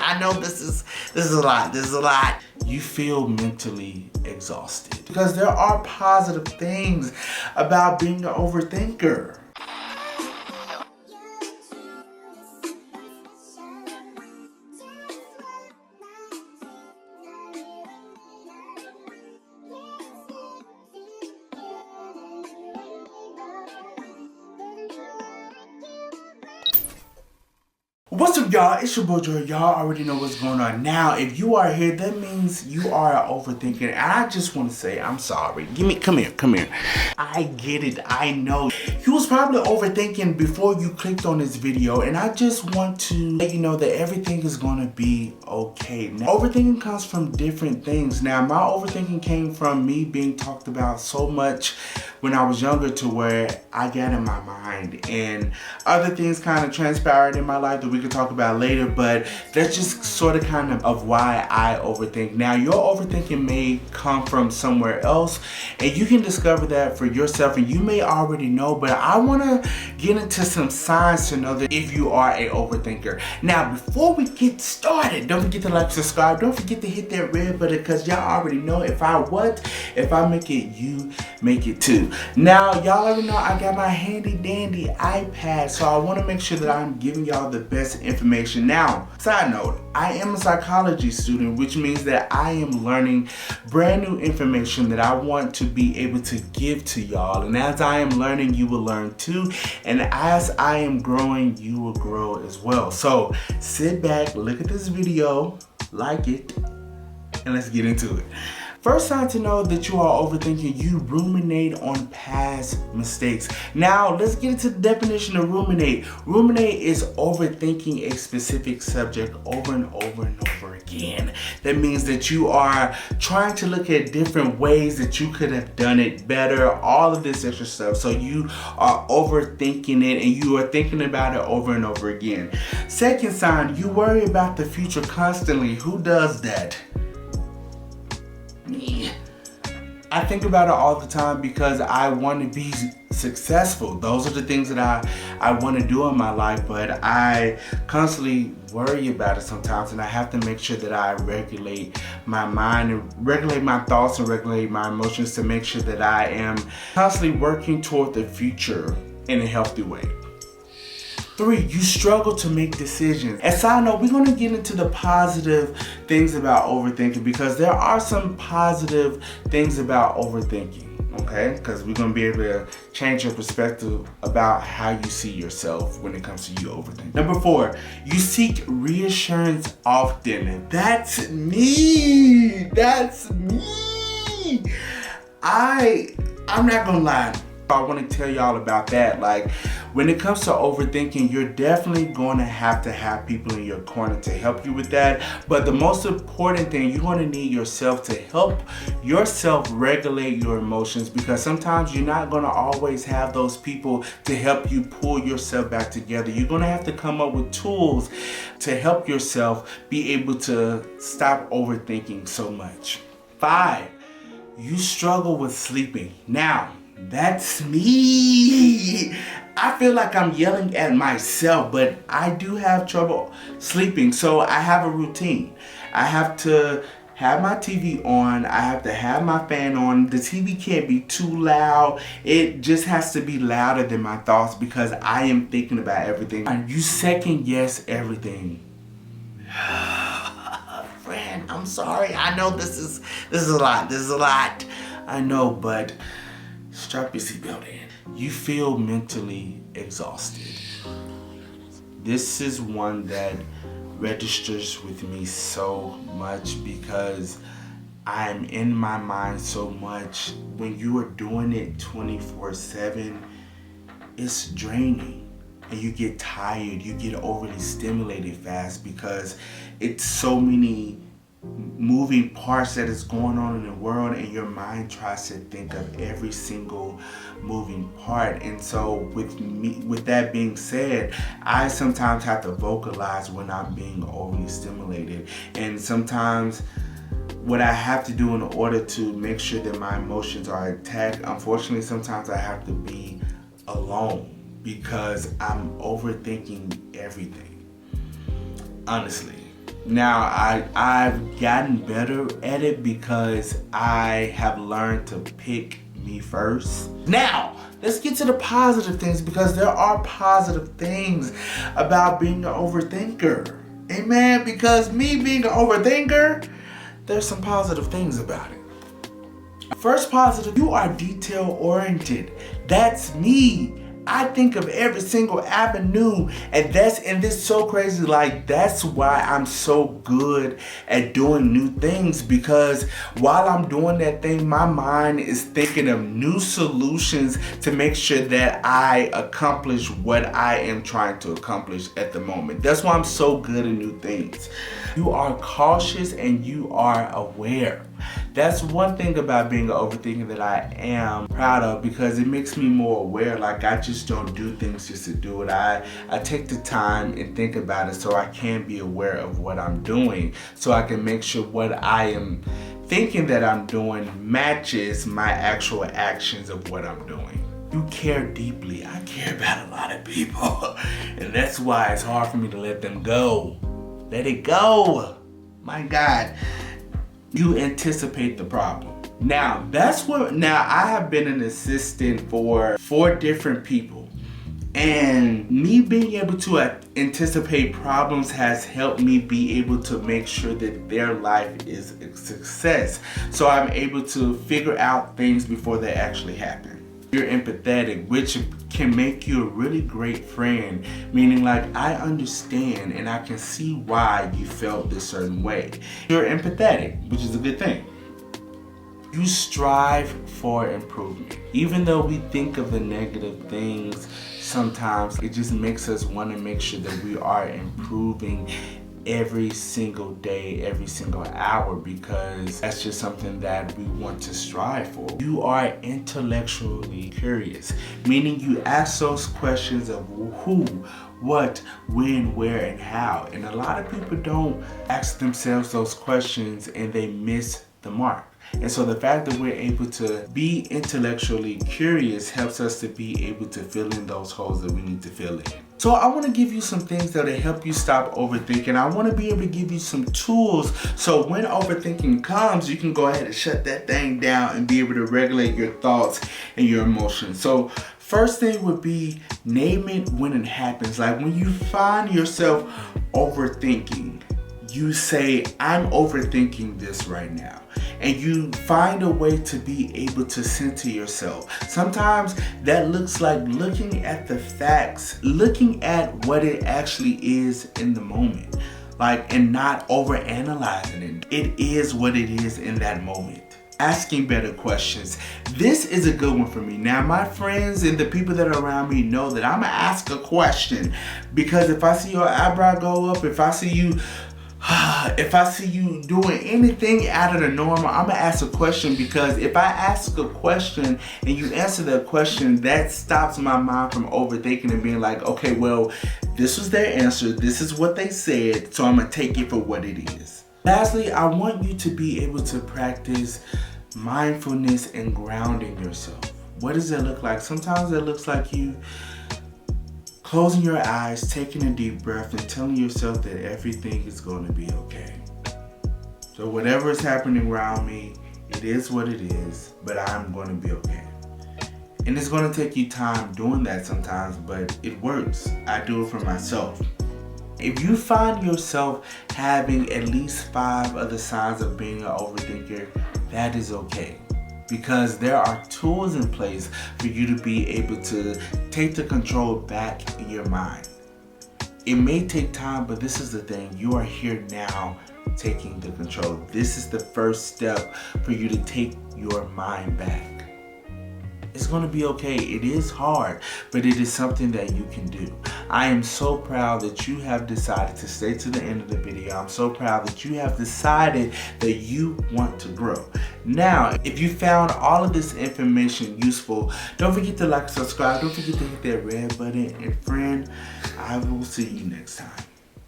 I know this is a lot. This is a lot. You feel mentally exhausted because there are positive things about being an overthinker. What's up, y'all? It's your boy Joy. Y'all already know what's going on. Now, if you are here, that means you are an overthinker. And I just want to say, I'm sorry. Come here. I get it. I know. You was probably overthinking before you clicked on this video. And I just want to let you know that everything is going to be okay. Now, overthinking comes from different things. Now, my overthinking came from me being talked about so much when I was younger to where I got in my mind. And other things kind of transpired in my life that we could talk about later, but that's just sort of why I overthink. Now, your overthinking may come from somewhere else, and you can discover that for yourself, and you may already know, but I want to get into some signs to know that if you are a overthinker. Now, before we get started, don't forget to like, subscribe, don't forget to hit that red button, because y'all already know if I make it, you make it too. Now, y'all already know I got my handy dandy iPad, so I want to make sure that I'm giving y'all the best information. Now, side note, I am a psychology student, which means that I am learning brand new information that I want to be able to give to y'all. And as I am learning, you will learn too. And as I am growing, you will grow as well. So sit back, look at this video, like it, and let's get into it. First sign to know that you are overthinking, you ruminate on past mistakes. Now, let's get into the definition of ruminate. Ruminate is overthinking a specific subject over and over and over again. That means that you are trying to look at different ways that you could have done it better, all of this extra stuff. So you are overthinking it and you are thinking about it over and over again. Second sign, you worry about the future constantly. Who does that? Me. I think about it all the time because I want to be successful. Those are the things that I want to do in my life, but I constantly worry about it sometimes, and I have to make sure that I regulate my mind and regulate my thoughts and regulate my emotions to make sure that I am constantly working toward the future in a healthy way. 3, you struggle to make decisions. As I know, we're going to get into the positive things about overthinking because there are some positive things about overthinking, okay? Because we're going to be able to change your perspective about how you see yourself when it comes to you overthinking. Number 4, you seek reassurance often. That's me. That's me. I'm not going to lie. I want to tell y'all about that. Like, when it comes to overthinking, you're definitely going to have people in your corner to help you with that. But the most important thing, you're going to need yourself to help yourself regulate your emotions, because sometimes you're not going to always have those people to help you pull yourself back together. You're going to have to come up with tools to help yourself be able to stop overthinking so much. 5, you struggle with sleeping. Now, that's me. I feel like I'm yelling at myself, but I do have trouble sleeping. So I have a routine. I have to have my TV on. I have to have my fan on. The TV can't be too loud. It just has to be louder than my thoughts because I am thinking about everything. And you second guess everything. Friend, I'm sorry. I know this is a lot. This is a lot. I know, but strap your seatbelt in. You feel mentally exhausted. This is one that registers with me so much because I'm in my mind so much. When you are doing it 24/7, it's draining and you get tired. You get overly stimulated fast because it's so many moving parts that is going on in the world, and your mind tries to think of every single moving part. And so with that being said, I sometimes have to vocalize when I'm being overly stimulated, and sometimes what I have to do in order to make sure that my emotions are intact, unfortunately sometimes I have to be alone because I'm overthinking everything. Honestly, Now, I've gotten better at it because I have learned to pick me first. Now, let's get to the positive things, because there are positive things about being an overthinker. Amen? Because me being an overthinker, there's some positive things about it. First positive, you are detail oriented. That's me. I think of every single avenue, and this so crazy. Like, that's why I'm so good at doing new things, because while I'm doing that thing, my mind is thinking of new solutions to make sure that I accomplish what I am trying to accomplish at the moment. That's why I'm so good at new things. You are cautious and you are aware. That's one thing about being an overthinker that I am proud of, because it makes me more aware. Like, I just don't do things just to do it. I take the time and think about it so I can be aware of what I'm doing, so I can make sure what I am thinking that I'm doing matches my actual actions of what I'm doing. You care deeply. I care about a lot of people, and that's why it's hard for me to let them go. Let it go. My God. You anticipate the problem. Now, I have been an assistant for 4 different people. And me being able to anticipate problems has helped me be able to make sure that their life is a success. So I'm able to figure out things before they actually happen. You're empathetic, which can make you a really great friend, meaning like, I understand and I can see why you felt this certain way. You're empathetic, which is a good thing. You strive for improvement. Even though we think of the negative things, sometimes it just makes us want to make sure that we are improving every single day, every single hour, because that's just something that we want to strive for. You are intellectually curious, meaning you ask those questions of who, what, when, where, and how. And a lot of people don't ask themselves those questions and they miss the mark. And so the fact that we're able to be intellectually curious helps us to be able to fill in those holes that we need to fill in. So I want to give you some things that will help you stop overthinking. I want to be able to give you some tools so when overthinking comes, you can go ahead and shut that thing down and be able to regulate your thoughts and your emotions. So first thing would be, name it when it happens. Like, when you find yourself overthinking, you say, I'm overthinking this right now. And you find a way to be able to center yourself. Sometimes that looks like looking at the facts, looking at what it actually is in the moment, like, and not overanalyzing it. It is what it is in that moment. Asking better questions. This is a good one for me. Now, my friends and the people that are around me know that I'm gonna ask a question, because if I see your eyebrow go up, if I see you doing anything out of the normal, I'm gonna ask a question, because if I ask a question and you answer that question, that stops my mind from overthinking and being like, okay, well, this was their answer, this is what they said, so I'm gonna take it for what it is. Lastly, I want you to be able to practice mindfulness and grounding yourself. What does that look like? Sometimes it looks like you closing your eyes, taking a deep breath, and telling yourself that everything is going to be okay. So whatever is happening around me, it is what it is, but I'm going to be okay. And it's going to take you time doing that sometimes, but it works. I do it for myself. If you find yourself having at least 5 other signs of being an overthinker, that is okay. Because there are tools in place for you to be able to take the control back in your mind. It may take time, but this is the thing. You are here now taking the control. This is the first step for you to take your mind back. It's going to be okay. It is hard, but it is something that you can do. I am so proud that you have decided to stay to the end of the video. I'm so proud that you have decided that you want to grow. Now, if you found all of this information useful, don't forget to like and subscribe. Don't forget to hit that red button. And friend, I will see you next time.